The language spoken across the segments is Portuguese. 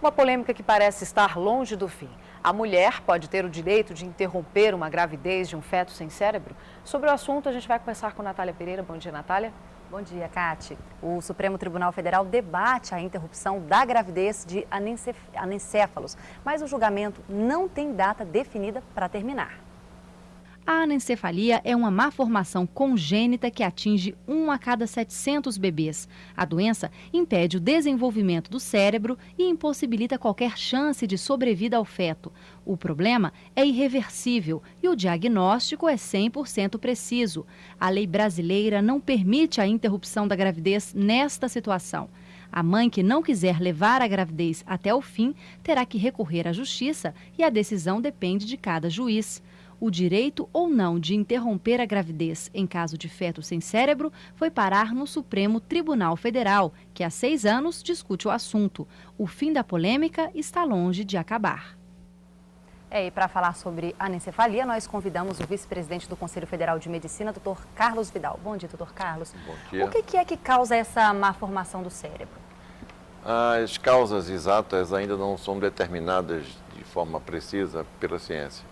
Uma polêmica que parece estar longe do fim. A mulher pode ter o direito de interromper uma gravidez de um feto sem cérebro? Sobre o assunto, a gente vai conversar com Natália Pereira. Bom dia, Natália. Bom dia, Cate. O Supremo Tribunal Federal debate a interrupção da gravidez de anencéfalos, mas o julgamento não tem data definida para terminar. A anencefalia é uma malformação congênita que atinge 1 a cada 700 bebês. A doença impede o desenvolvimento do cérebro e impossibilita qualquer chance de sobrevida ao feto. O problema é irreversível e o diagnóstico é 100% preciso. A lei brasileira não permite a interrupção da gravidez nesta situação. A mãe que não quiser levar a gravidez até o fim terá que recorrer à justiça e a decisão depende de cada juiz. O direito ou não de interromper a gravidez em caso de feto sem cérebro foi parar no Supremo Tribunal Federal, que há 6 anos discute o assunto. O fim da polêmica está longe de acabar. E para falar sobre anencefalia, nós convidamos o vice-presidente do Conselho Federal de Medicina, Dr. Carlos Vidal. Bom dia, Dr. Carlos. Bom dia. O que é que causa essa malformação do cérebro? As causas exatas ainda não são determinadas de forma precisa pela ciência.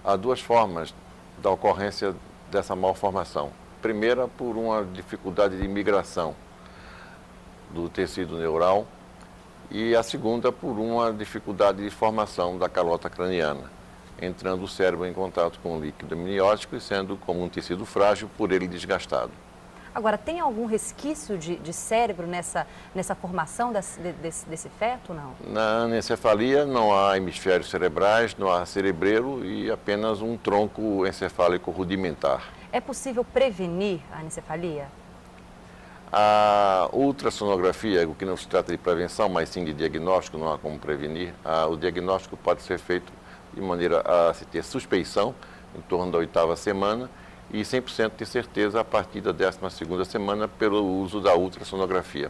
Há 2 formas da ocorrência dessa malformação. Primeira, por uma dificuldade de migração do tecido neural e a segunda, por uma dificuldade de formação da calota craniana, entrando o cérebro em contato com o líquido amniótico e sendo como um tecido frágil por ele desgastado. Agora, tem algum resquício de cérebro nessa formação desse feto, não? Na anencefalia não há hemisférios cerebrais, não há cerebelo e apenas um tronco encefálico rudimentar. É possível prevenir a anencefalia? A ultrassonografia, o que não se trata de prevenção, mas sim de diagnóstico, não há como prevenir. O diagnóstico pode ser feito de maneira a se ter suspeição em torno da 8ª semana e 100% de certeza a partir da 12ª semana pelo uso da ultrassonografia.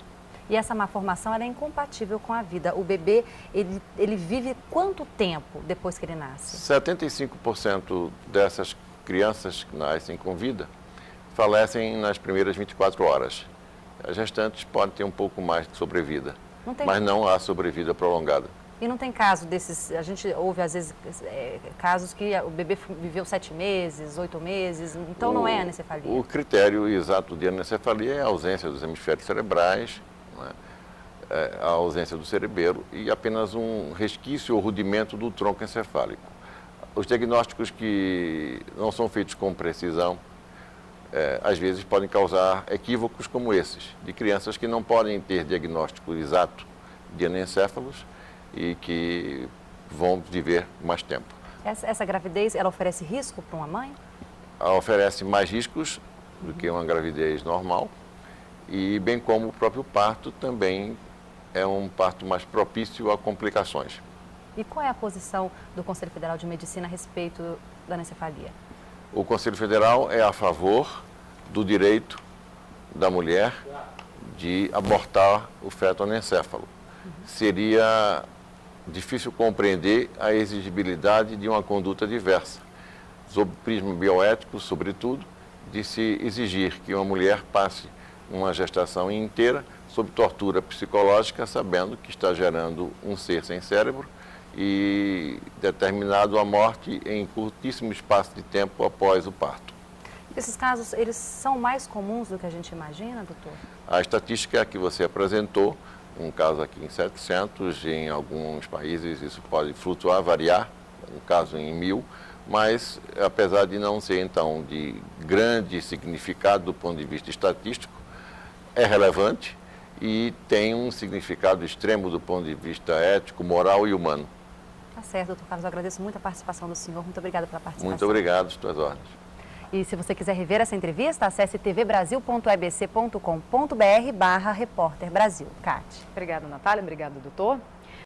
E essa malformação ela é incompatível com a vida. O bebê, ele vive quanto tempo depois que ele nasce? 75% dessas crianças que nascem com vida falecem nas primeiras 24 horas. As restantes podem ter um pouco mais de sobrevida, mas não há sobrevida prolongada. E não tem caso desses, a gente ouve às vezes casos que o bebê viveu 7 meses, 8 meses, então não é anencefalia? O critério exato de anencefalia é a ausência dos hemisférios cerebrais, né, a ausência do cerebelo e apenas um resquício ou rudimento do tronco encefálico. Os diagnósticos que não são feitos com precisão, às vezes podem causar equívocos como esses, de crianças que não podem ter diagnóstico exato de anencéfalos e que vão viver mais tempo. Essa gravidez, ela oferece risco para uma mãe? Ela oferece mais riscos do que uma gravidez normal e bem como o próprio parto também é um parto mais propício a complicações. E qual é a posição do Conselho Federal de Medicina a respeito da anencefalia? O Conselho Federal é a favor do direito da mulher de abortar o feto anencéfalo. Seria difícil compreender a exigibilidade de uma conduta diversa, sob o prisma bioético, sobretudo, de se exigir que uma mulher passe uma gestação inteira sob tortura psicológica, sabendo que está gerando um ser sem cérebro e determinado a morte em curtíssimo espaço de tempo após o parto. Esses casos, eles são mais comuns do que a gente imagina, doutor? A estatística que você apresentou, um caso aqui em 700, em alguns países isso pode flutuar, variar, um caso em 1000, mas apesar de não ser então de grande significado do ponto de vista estatístico, é relevante e tem um significado extremo do ponto de vista ético, moral e humano. Tá certo, doutor Carlos, eu agradeço muito a participação do senhor, muito obrigada pela participação. Muito obrigado, às tuas ordens. E se você quiser rever essa entrevista, acesse tvbrasil.ebc.com.br/repórter Brasil. Cate. Obrigada, Natália. Obrigado, doutor.